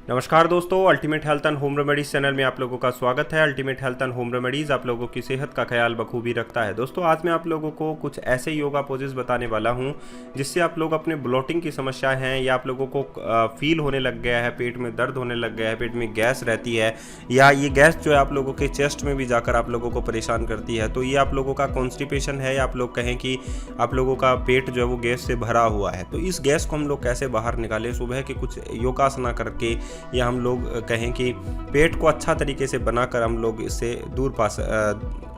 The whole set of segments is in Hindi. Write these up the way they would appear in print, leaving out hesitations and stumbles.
नमस्कार दोस्तों, ultimate health and home remedies channel में आप लोगों का स्वागत है। Ultimate health and home remedies आप लोगों की सेहत का ख्याल बखूबी रखता है। दोस्तों, आज मैं आप लोगों को कुछ ऐसे योगा पोजेस बताने वाला हूं जिससे आप लोग अपने ब्लोटिंग की समस्या है या आप लोगों को फील होने लग गया है, पेट में दर्द होने लग गया है, पेट में गैस रहती है या ये गैस जो है आप लोगों के चेस्ट में भी जाकर आप लोगों को परेशान करती है, तो ये आप लोगों का कॉन्स्टिपेशन है या आप लोग कहें कि आप लोगों का पेट जो है वो गैस से भरा हुआ है। तो इस गैस को हम लोग कैसे बाहर निकालें? सुबह के कुछ योगासना करके या हम लोग कहें कि पेट को अच्छा तरीके से बनाकर हम लोग इससे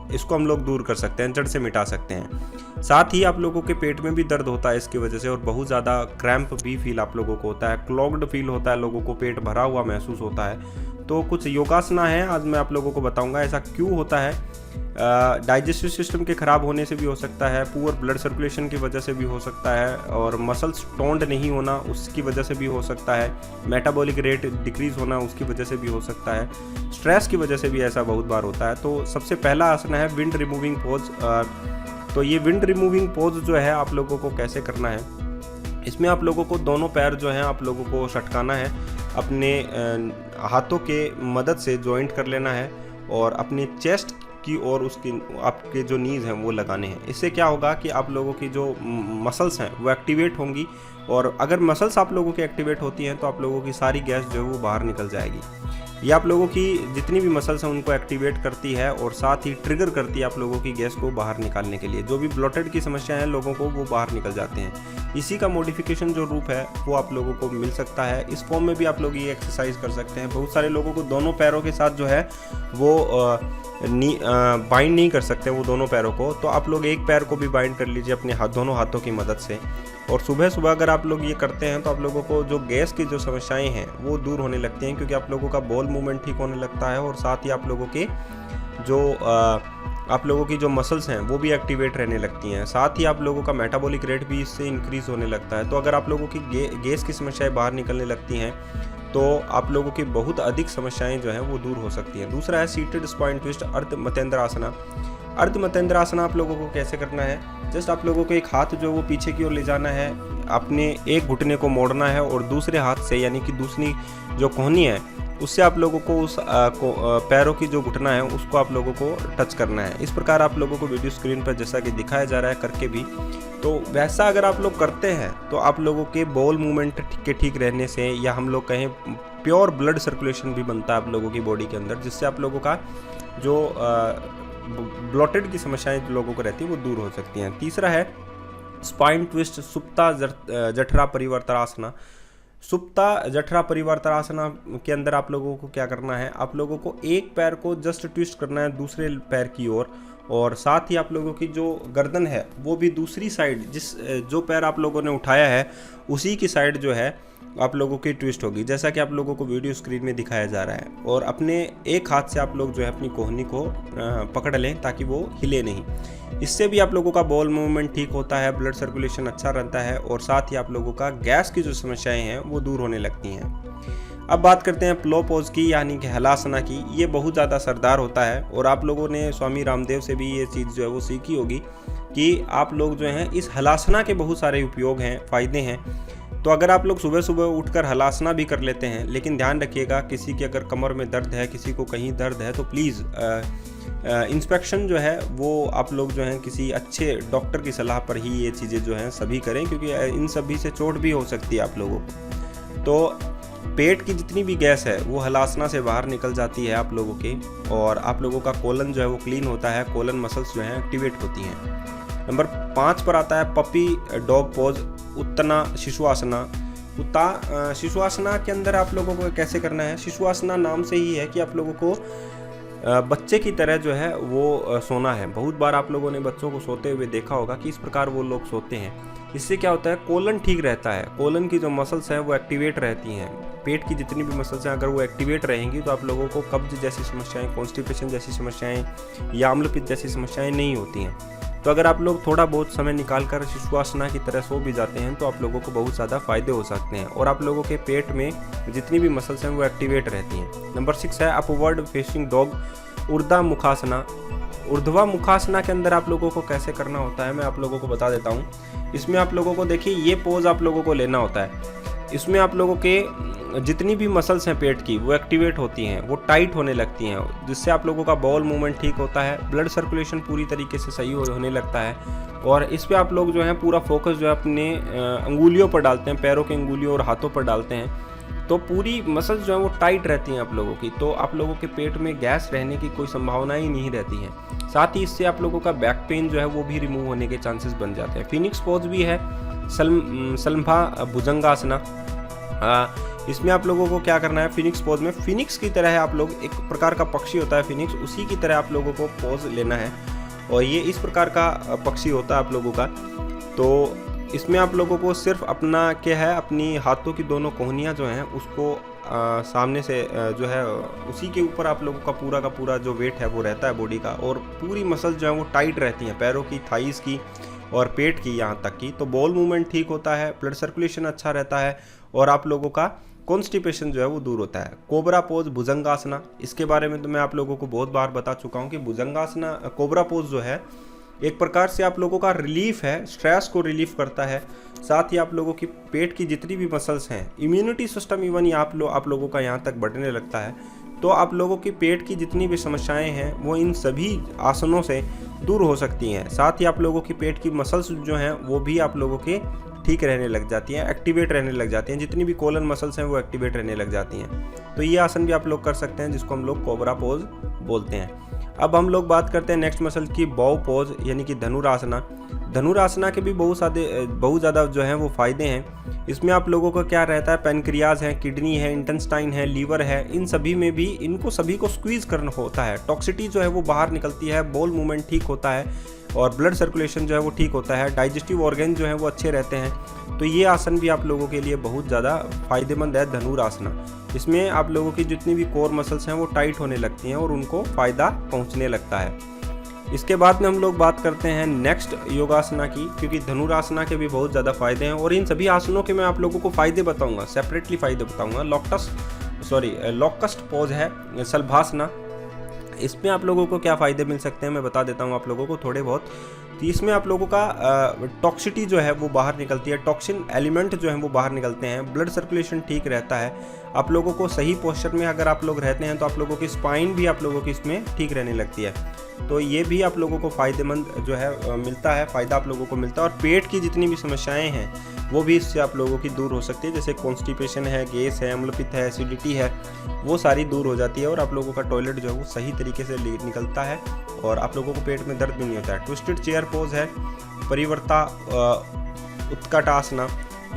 इसको हम लोग दूर कर सकते हैं, जड़ से मिटा सकते हैं। साथ ही आप लोगों के पेट में भी दर्द होता है इसकी वजह से, और बहुत ज़्यादा क्रैम्प भी फील आप लोगों को होता है, क्लॉग्ड फील होता है, लोगों को पेट भरा हुआ महसूस होता है। तो कुछ योगासना है आज मैं आप लोगों को बताऊंगा। ऐसा क्यों होता है? डाइजेस्टिव सिस्टम के ख़राब होने से भी हो सकता है, पुअर ब्लड सर्कुलेशन की वजह से भी हो सकता है, और मसल्स टोन्ड नहीं होना उसकी वजह से भी हो सकता है, मेटाबॉलिक रेट डिक्रीज़ होना उसकी वजह से भी हो सकता है, स्ट्रेस की वजह से भी ऐसा बहुत बार होता है। तो सबसे पहला आसन है विंड रिमूविंग पोज। तो ये विंड रिमूविंग पोज जो है आप लोगों को कैसे करना है, इसमें आप लोगों को दोनों पैर जो हैं आप लोगों को सटकाना है, अपने हाथों के मदद से जॉइंट कर लेना है और अपने चेस्ट की और उसकी आपके जो नीज हैं वो लगाने हैं। इससे क्या होगा कि आप लोगों की जो मसल्स हैं वो एक्टिवेट होंगी, और अगर मसल्स आप लोगों की एक्टिवेट होती हैं तो आप लोगों की सारी गैस जो है वो बाहर निकल जाएगी। ये आप लोगों की जितनी भी मसल्स हैं उनको एक्टिवेट करती है और साथ ही ट्रिगर करती है आप लोगों की गैस को बाहर निकालने के लिए। जो भी ब्लोटेड की समस्या है लोगों को वो बाहर निकल जाते हैं। इसी का मॉडिफिकेशन जो रूप है वो आप लोगों को मिल सकता है। इस फॉर्म में भी आप लोग ये एक्सरसाइज कर सकते हैं। बहुत सारे लोगों को दोनों पैरों के साथ जो है वो बाइंड नहीं कर सकते वो दोनों पैरों को, तो आप लोग एक पैर को भी बाइंड कर लीजिए अपने दोनों हाथों की मदद से। और सुबह सुबह अगर आप लोग ये करते हैं तो आप लोगों को जो गैस की जो समस्याएं हैं वो दूर होने लगती हैं, क्योंकि आप लोगों का बॉल मूवमेंट ठीक होने लगता है और साथ ही आप लोगों की जो मसल्स हैं वो भी एक्टिवेट रहने लगती हैं। साथ ही आप लोगों का मेटाबॉलिक रेट भी इससे इंक्रीज होने लगता है। तो अगर आप लोगों की गैस की समस्याएं बाहर निकलने लगती हैं तो आप लोगों की बहुत अधिक समस्याएं जो हैं वो दूर हो सकती हैं। दूसरा है सीटेड स्पाइन ट्विस्ट अर्ध मतेंद्रासना। अर्ध मतेंद्रासना आप लोगों को कैसे करना है? जस्ट आप लोगों को एक हाथ जो वो पीछे की ओर ले जाना है, अपने एक घुटने को मोड़ना है और दूसरे हाथ से यानी कि दूसरी जो कोहनी है उससे आप लोगों को उस पैरों की जो घुटना है उसको आप लोगों को टच करना है। इस प्रकार आप लोगों को वीडियो स्क्रीन पर जैसा कि दिखाया जा रहा है करके भी, तो वैसा अगर आप लोग करते हैं तो आप लोगों के बॉल मूवमेंट के ठीक रहने से, या हम लोग कहें प्योर ब्लड सर्कुलेशन भी बनता है आप लोगों की बॉडी के अंदर, जिससे आप लोगों का जो ब्लोटेड की समस्याएं जो लोगों को रहती है वो दूर हो सकती हैं। तीसरा है स्पाइन ट्विस्ट सुप्ता जठरा परिवर्तनासना। सुप्ता जठरा परिवर्तनासना के अंदर आप लोगों को क्या करना है? आप लोगों को एक पैर को जस्ट ट्विस्ट करना है दूसरे पैर की ओर, और साथ ही आप लोगों की जो गर्दन है वो भी दूसरी साइड, जो पैर आप लोगों ने उठाया है उसी की साइड जो है आप लोगों की ट्विस्ट होगी, जैसा कि आप लोगों को वीडियो स्क्रीन में दिखाया जा रहा है। और अपने एक हाथ से आप लोग जो है अपनी कोहनी को पकड़ लें ताकि वो हिले नहीं। इससे भी आप लोगों का बॉल मूवमेंट ठीक होता है, ब्लड सर्कुलेशन अच्छा रहता है, और साथ ही आप लोगों का गैस की जो समस्याएं हैं वो दूर होने लगती हैं। अब बात करते हैं प्लो पोज की, यानी कि हलासना की। ये बहुत ज़्यादा असरदार होता है और आप लोगों ने स्वामी रामदेव से भी ये चीज़ जो है वो सीखी होगी कि आप लोग जो हैं इस हलासना के बहुत सारे उपयोग हैं, फ़ायदे हैं। तो अगर आप लोग सुबह सुबह उठकर हलासना भी कर लेते हैं, लेकिन ध्यान रखिएगा किसी की अगर कमर में दर्द है, किसी को कहीं दर्द है, तो प्लीज़ इंस्पेक्शन जो है वो आप लोग जो हैं किसी अच्छे डॉक्टर की सलाह पर ही ये चीज़ें जो हैं सभी करें, क्योंकि इन सभी से चोट भी हो सकती है आप लोगों को। तो पेट की जितनी भी गैस है वो हलासना से बाहर निकल जाती है आप लोगों के, और आप लोगों का कोलन जो है वो क्लीन होता है, कोलन मसल्स जो हैं एक्टिवेट होती हैं। नंबर 5 पर आता है पपी डॉग पोज उत्तना शिशुआसना। शिशुआसना के अंदर आप लोगों को कैसे करना है? शिशुआसना नाम से ही है कि आप लोगों को बच्चे की तरह जो है वो सोना है। बहुत बार आप लोगों ने बच्चों को सोते हुए देखा होगा कि इस प्रकार वो लोग सोते हैं। इससे क्या होता है? कोलन ठीक रहता है, कोलन की जो मसल्स हैं वो एक्टिवेट रहती हैं। पेट की जितनी भी मसल्स हैं अगर वो एक्टिवेट रहेंगी तो आप लोगों को कब्ज जैसी समस्याएं, कॉन्स्टिपेशन जैसी समस्याएं या अम्लपित्त जैसी समस्याएं नहीं होती हैं। तो अगर आप लोग थोड़ा बहुत समय निकालकर शिशुआसना की तरह सो भी जाते हैं तो आप लोगों को बहुत ज़्यादा फायदे हो सकते हैं, और आप लोगों के पेट में जितनी भी मसल्स हैं वो एक्टिवेट रहती हैं। नंबर 6 है अपवर्ड फेसिंग डॉग ऊर्ध्वा मुखासना। ऊर्ध्वा मुखासना के अंदर आप लोगों को कैसे करना होता है मैं आप लोगों को बता देता हूँ। इसमें आप लोगों को देखिए ये पोज आप लोगों को लेना होता है। इसमें आप लोगों के जितनी भी मसल्स हैं पेट की वो एक्टिवेट होती हैं, वो टाइट होने लगती हैं, जिससे आप लोगों का बाउल मूवमेंट ठीक होता है, ब्लड सर्कुलेशन पूरी तरीके से सही होने लगता है। और इस पे आप लोग जो है पूरा फोकस जो है अपने अंगुलियों पर डालते हैं, पैरों के अंगुलियों और हाथों पर डालते हैं, तो पूरी मसल्स जो है वो टाइट रहती हैं आप लोगों की। तो आप लोगों के पेट में गैस रहने की कोई संभावना ही नहीं रहती है। साथ ही इससे आप लोगों का बैक पेन जो है वो भी रिमूव होने के चांसेस बन जाते हैं। फिनिक्स पोज भी है, सलभा भुजंगासना। इसमें आप लोगों को क्या करना है, फिनिक्स पोज में फिनिक्स की तरह है, आप लोग एक प्रकार का पक्षी होता है फिनिक्स, उसी की तरह आप लोगों को पोज लेना है। और ये इस प्रकार का पक्षी होता है आप लोगों का। तो इसमें आप लोगों को सिर्फ अपना क्या है, अपनी हाथों की दोनों कोहनियाँ जो हैं उसको सामने से जो है उसी के ऊपर आप लोगों का पूरा जो वेट है वो रहता है बॉडी का, और पूरी मसल जो है वो टाइट रहती हैं, पैरों की, थाइस की और पेट की यहाँ तक की। तो बॉल मूवमेंट ठीक होता है, ब्लड सर्कुलेशन अच्छा रहता है और आप लोगों का कॉन्स्टिपेशन जो है वो दूर होता है। कोबरा पोज, भुजंगासना, इसके बारे में तो मैं आप लोगों को बहुत बार बता चुका हूँ कि भुजंगासना, कोबरा पोज जो है एक प्रकार से आप लोगों का रिलीफ है, स्ट्रेस को रिलीफ करता है। साथ ही आप लोगों की पेट की जितनी भी मसल्स हैं, इम्यूनिटी सिस्टम इवन ही आप लोगों का यहाँ तक बढ़ने लगता है। तो आप लोगों की पेट की जितनी भी समस्याएं हैं वो इन सभी आसनों से दूर हो सकती हैं। साथ ही आप लोगों की पेट की मसल्स जो हैं वो भी आप लोगों के ठीक रहने लग जाती हैं, एक्टिवेट रहने लग जाती हैं, जितनी भी कोलन मसल्स हैं वो एक्टिवेट रहने लग जाती हैं। तो ये आसन भी आप लोग कर सकते हैं, जिसको हम लोग कोबरा पोज बोलते हैं। अब हम लोग बात करते हैं नेक्स्ट मसल की, बॉव पोज यानी कि धनुरासना। धनुरासना के भी बहुत ज़्यादा जो है वो फ़ायदे हैं। इसमें आप लोगों का क्या रहता है, पैनक्रियाज है, किडनी है, इंटेस्टाइन है, लीवर है, इन सभी में भी इनको सभी को स्क्वीज़ करना होता है। टॉक्सिटी जो है वो बाहर निकलती है, बॉल मूवमेंट ठीक होता है और ब्लड सर्कुलेशन जो है वो ठीक होता है, डाइजेस्टिव ऑर्गन जो है वो अच्छे रहते हैं। तो ये आसन भी आप लोगों के लिए बहुत ज़्यादा फायदेमंद है, धनुरासना। इसमें आप लोगों की जितनी भी कोर मसल्स हैं वो टाइट होने लगती हैं और उनको फ़ायदा पहुंचने लगता है। इसके बाद में हम लोग बात करते हैं नेक्स्ट योगासना की, क्योंकि धनुरासना के भी बहुत ज़्यादा फायदे हैं और इन सभी आसनों के मैं आप लोगों को फ़ायदे बताऊंगा, सेपरेटली फ़ायदे बताऊंगा। लॉकस्ट पोज है, सलभासना। इसमें आप लोगों को क्या फ़ायदे मिल सकते हैं मैं बता देता हूँ आप लोगों को थोड़े बहुत। तो इसमें आप लोगों का टॉक्सिटी जो है वो बाहर निकलती है, टॉक्सिन एलिमेंट जो है वो बाहर निकलते हैं, ब्लड सर्कुलेशन ठीक रहता है। आप लोगों को सही पोस्चर में अगर आप लोग रहते हैं तो आप लोगों की स्पाइन भी आप लोगों की इसमें ठीक रहने लगती है। तो ये भी आप लोगों को फ़ायदेमंद जो है मिलता है, फ़ायदा आप लोगों को मिलता है। और पेट की जितनी भी समस्याएं हैं वो भी इससे आप लोगों की दूर हो सकती है, जैसे कॉन्स्टिपेशन है, गैस है, अम्लपित्त है, एसिडिटी है, वो सारी दूर हो जाती है और आप लोगों का टॉयलेट जो है वो सही तरीके से निकलता है और आप लोगों को पेट में दर्द भी नहीं होता है। ट्विस्टेड चेयर पोज है, परिवर्ता उत्कटासना।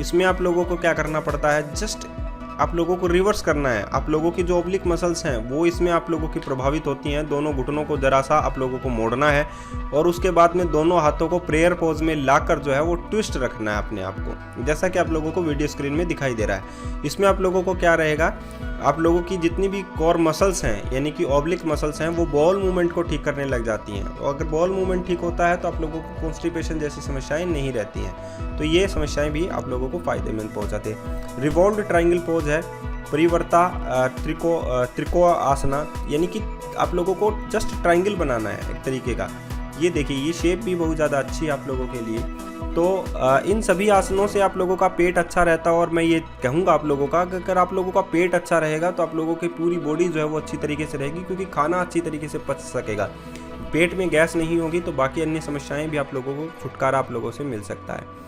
इसमें आप लोगों को क्या करना पड़ता है, जस्ट आप लोगों को रिवर्स करना है। आप लोगों की जो ऑब्लिक मसल्स हैं वो इसमें आप लोगों की प्रभावित होती हैं। दोनों घुटनों को जरा सा आप लोगों को मोड़ना है और उसके बाद में दोनों हाथों को प्रेयर पोज में लाकर जो है वो ट्विस्ट रखना है अपने आप को, जैसा कि आप लोगों को वीडियो स्क्रीन में दिखाई दे रहा है। इसमें आप लोगों को क्या रहेगा, आप लोगों की जितनी भी कोर मसल्स हैं यानी कि ऑब्लिक मसल्स हैं वो बॉल मूवमेंट को ठीक करने लग जाती हैं। और अगर बॉल मूवमेंट ठीक होता है तो आप लोगों को कॉन्स्टिपेशन जैसी समस्याएं नहीं रहती हैं। तो ये समस्याएं भी आप लोगों को फायदेमंद पहुंचाते हैं। रिवॉल्व्ड ट्रायंगल पोज है, परिवर्ता त्रिको आसना, यानी कि आप लोगों को जस्ट ट्रायंगल बनाना है एक तरीके का। ये देखिए, ये शेप भी बहुत ज़्यादा अच्छी है आप लोगों के लिए। तो इन सभी आसनों से आप लोगों का पेट अच्छा रहता है और मैं ये कहूँगा आप लोगों का कि अगर आप लोगों का पेट अच्छा रहेगा तो आप लोगों की पूरी बॉडी जो है वो अच्छी तरीके से रहेगी, क्योंकि खाना अच्छी तरीके से पच सकेगा। पेट में गैस नहीं होगी तो बाकी अन्य समस्याएं भी आप लोगों को छुटकारा आप लोगों से मिल सकता है।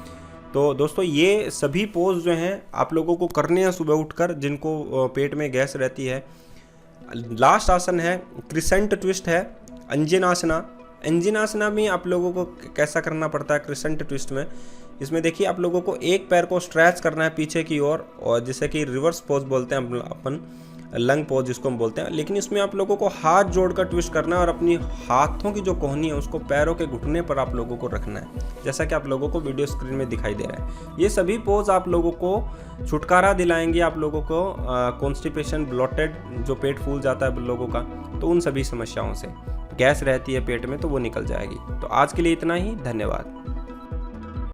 तो दोस्तों, ये सभी पोज जो हैं आप लोगों को करने हैं सुबह उठकर, जिनको पेट में गैस रहती है। लास्ट आसन है क्रिसेंट ट्विस्ट है, अंजनासना। अंजनासना में आप लोगों को कैसा करना पड़ता है क्रिसेंट ट्विस्ट में, इसमें देखिए आप लोगों को एक पैर को स्ट्रेच करना है पीछे की ओर, और जैसे कि रिवर्स पोज बोलते हैं अपन, लंग पोज जिसको हम बोलते हैं। लेकिन इसमें आप लोगों को हाथ जोड़कर ट्विस्ट करना है और अपनी हाथों की जो कोहनी है उसको पैरों के घुटने पर आप लोगों को रखना है, जैसा कि आप लोगों को वीडियो स्क्रीन में दिखाई दे रहा है। ये सभी पोज आप लोगों को छुटकारा दिलाएंगे, आप लोगों को कॉन्स्टिपेशन, ब्लोटेड जो पेट फूल जाता है लोगों का, तो उन सभी समस्याओं से, गैस रहती है पेट में तो वो निकल जाएगी। तो आज के लिए इतना ही, धन्यवाद।